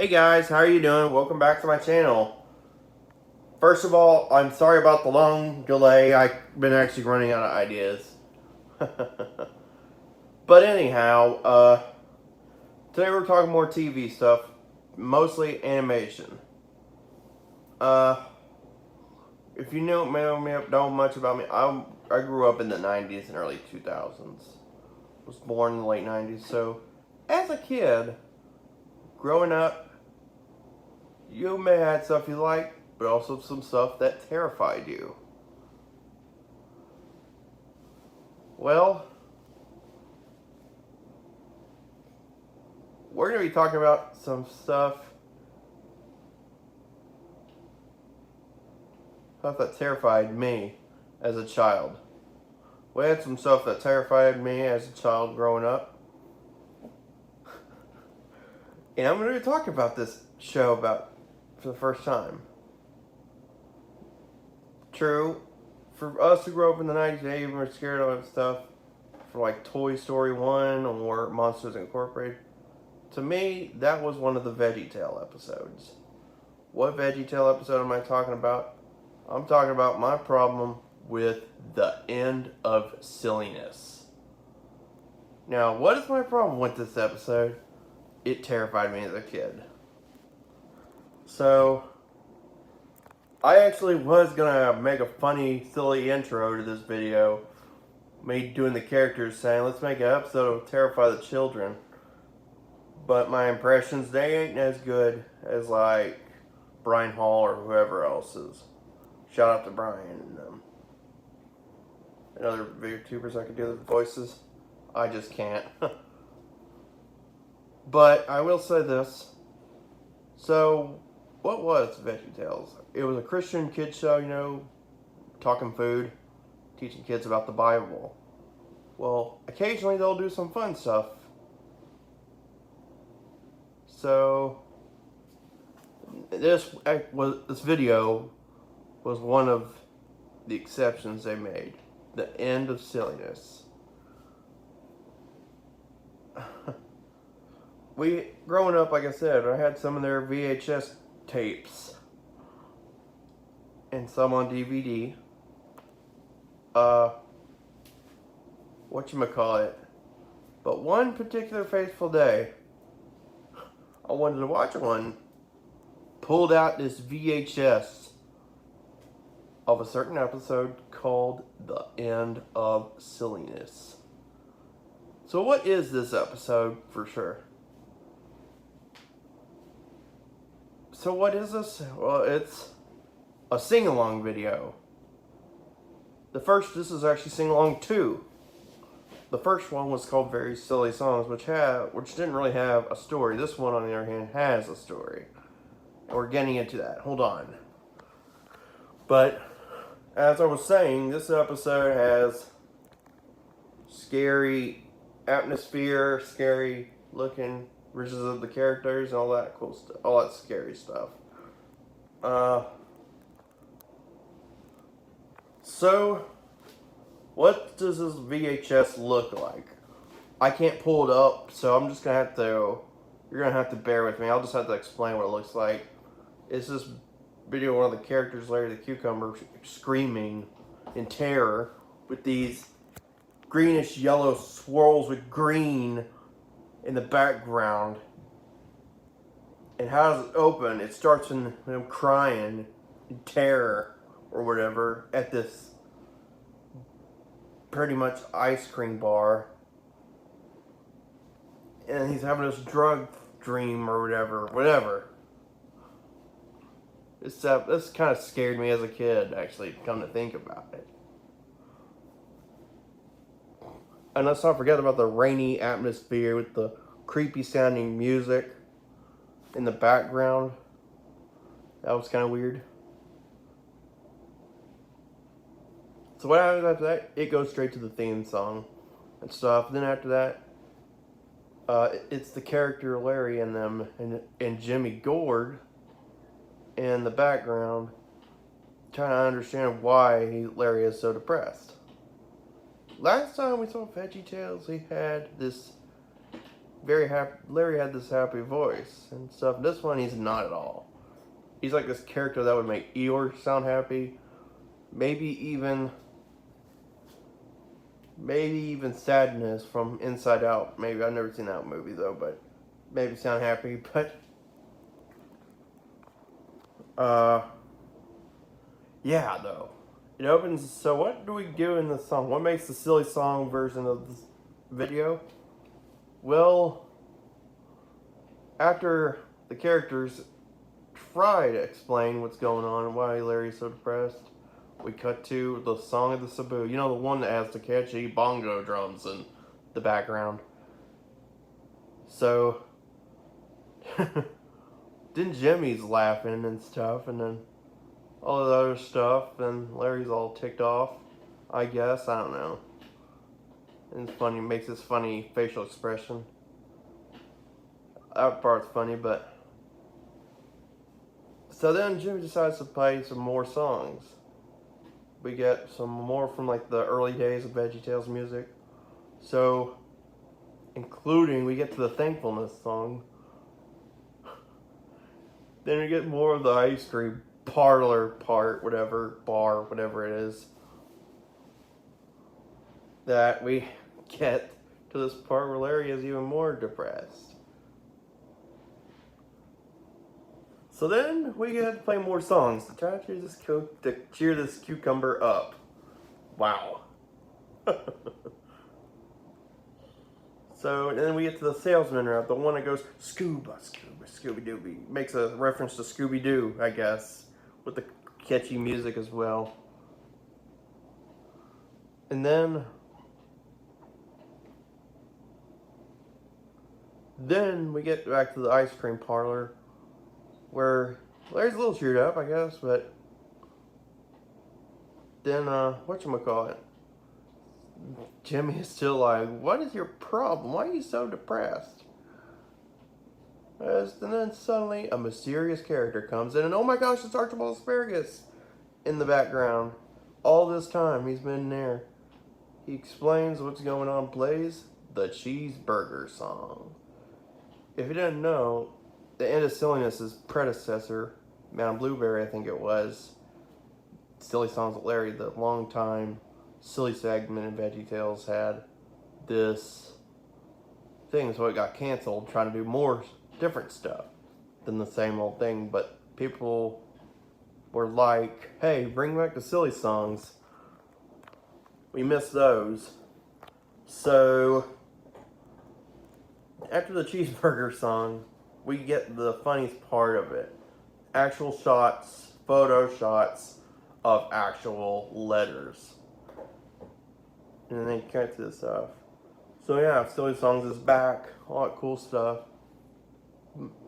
Hey guys, how are you doing? Welcome back to my channel. First of all, I'm sorry about the long delay. I've been actually running out of ideas. But anyhow, today we're talking more TV stuff, mostly animation. If you know much about me, I grew up in the 90s and early 2000s. Was born in the late 90s, so as a kid, growing up, you may have had stuff you like, but also some stuff that terrified you. Well, we're going to be talking about some stuff that terrified me as a child. We had some stuff that terrified me as a child growing up. And I'm going to be talking about this show for the first time. True, for us who grew up in the 90s, they even were scared of stuff for like Toy Story 1 or Monsters Incorporated. To me, that was one of the VeggieTales episodes. What VeggieTales episode am I talking about? I'm talking about my problem with the end of silliness. Now, what is my problem with this episode? It terrified me as a kid. So, I actually was gonna make a funny, silly intro to this video. Me doing the characters saying, let's make an episode that will terrify the children. But my impressions, they ain't as good as like Brian Hall or whoever else is. Shout out to Brian and other VTubers I could do the voices. I just can't. But I will say this. So, what was VeggieTales? It was a Christian kid show, you know, talking food, teaching kids about the Bible. Well, occasionally they'll do some fun stuff. So, this video was one of the exceptions they made. The end of silliness. Growing up, like I said, I had some of their VHS tapes and some on DVD. Whatchamacallit. But one particular fateful day, I wanted to watch one. Pulled out this VHS of a certain episode called The End of Silliness. So what is this episode for sure? So what is this? Well, it's a sing-along video. This is actually sing-along 2. The first one was called Very Silly Songs, which didn't really have a story. This one, on the other hand, has a story. And we're getting into that. Hold on. But, as I was saying, this episode has scary atmosphere, scary looking versions of the characters, and all that cool stuff, all that scary stuff. So, what does this VHS look like? I can't pull it up, so I'm just gonna you're gonna have to bear with me. I'll just have to explain what it looks like. It's this video of one of the characters, Larry the Cucumber, screaming in terror with these greenish yellow swirls with green in the background. And how does it open? It starts in him crying in terror or whatever at this pretty much ice cream bar. And he's having this drug dream or whatever. This kind of scared me as a kid, actually, come to think about it. And let's not forget about the rainy atmosphere with the creepy sounding music in the background. That was kind of weird. So what happens after that? It goes straight to the theme song and stuff. And then after that, it's the character Larry and them and Jimmy Gord in the background trying to understand why Larry is so depressed. Last time we saw VeggieTales, he had this very happy. Larry had this happy voice and stuff. This one, he's not at all. He's like this character that would make Eeyore sound happy. Maybe even Sadness from Inside Out. Maybe I've never seen that movie though, but maybe sound happy. But yeah, though it opens. So what do we do in the song? What makes the silly song version of this video? Well, after the characters try to explain what's going on and why Larry's so depressed, we cut to the song of the Cebu. You know, the one that has the catchy bongo drums in the background. So, then Jimmy's laughing and stuff, and then all the other stuff, and Larry's all ticked off, I guess. I don't know. And it's funny, makes this funny facial expression. That part's funny, but... So then Jimmy decides to play some more songs. We get some more from like the early days of VeggieTales music. So, including, we get to the Thankfulness song. Then we get more of the ice cream parlor part, bar, whatever it is. That we get to this part where Larry is even more depressed. So then we get to play more songs to try to cheer this cucumber up. Wow. So then we get to the salesman route, the one that goes scuba, scuba, Scooby Dooby. Makes a reference to Scooby Doo, I guess, with the catchy music as well. And then we get back to the ice cream parlor, where Larry's a little cheered up, I guess, but then, whatchamacallit, Jimmy is still like, what is your problem? Why are you so depressed? And then suddenly a mysterious character comes in, and oh my gosh, it's Archibald Asparagus in the background. All this time he's been there. He explains what's going on, plays the Cheeseburger song. If you didn't know, the End of Silliness' predecessor, Madame Blueberry, I think it was, Silly Songs with Larry, the long time silly segment in VeggieTales, had this thing, so it got canceled, trying to do more different stuff than the same old thing. But people were like, hey, bring back the silly songs. We miss those. So after the Cheeseburger song, we get the funniest part of it. Actual shots, photo shots of actual letters. And then they cut to this stuff. So yeah, Silly Songs is back. All that cool stuff.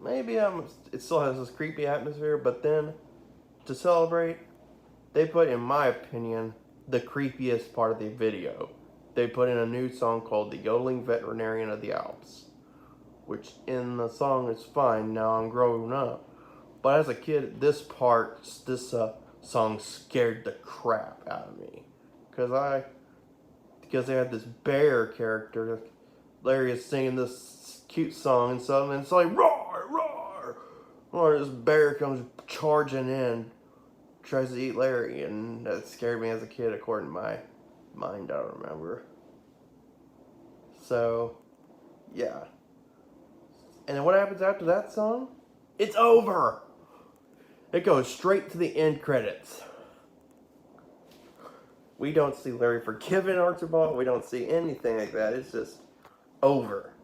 Maybe it still has this creepy atmosphere, but then to celebrate, they put, in my opinion, the creepiest part of the video. They put in a new song called The Yodeling Veterinarian of the Alps, which in the song is fine. Now I'm grown up. But as a kid, this song scared the crap out of me. Because they had this bear character. Larry is singing this cute song and stuff, and it's like, roar, roar! Or this bear comes charging in, tries to eat Larry, and that scared me as a kid, according to my mind, I don't remember. So, yeah. And then what happens after that song? It's over! It goes straight to the end credits. We don't see Larry forgiving Archibald. We don't see anything like that. It's just over.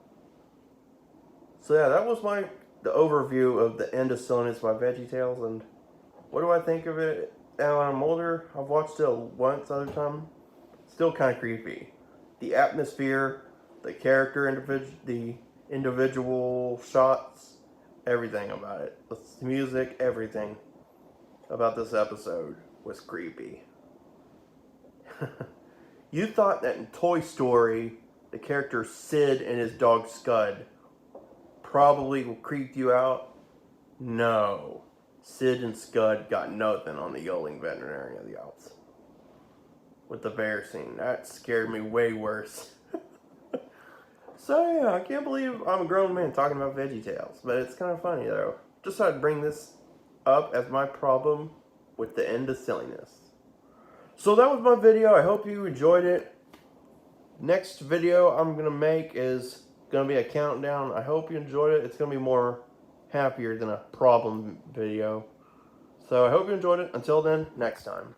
So yeah, that was the overview of the End of Silliness by VeggieTales. And what do I think of it now I'm older? I've watched it once, other time. Still kind of creepy. The atmosphere, the character, the individual shots, everything about it. The music, everything about this episode was creepy. You thought that in Toy Story, the character Sid and his dog Scud probably creeped you out? No. Sid and Scud got nothing on the Yodeling Veterinarian of the Alps. With the bear scene. That scared me way worse. So yeah, I can't believe I'm a grown man talking about VeggieTales, but it's kind of funny though. Just thought I'd bring this up as my problem with the end of silliness. So that was my video. I hope you enjoyed it. Next video I'm gonna make is gonna be a countdown. I hope you enjoyed it. It's gonna be more happier than a problem video. So I hope you enjoyed it. Until then, next time.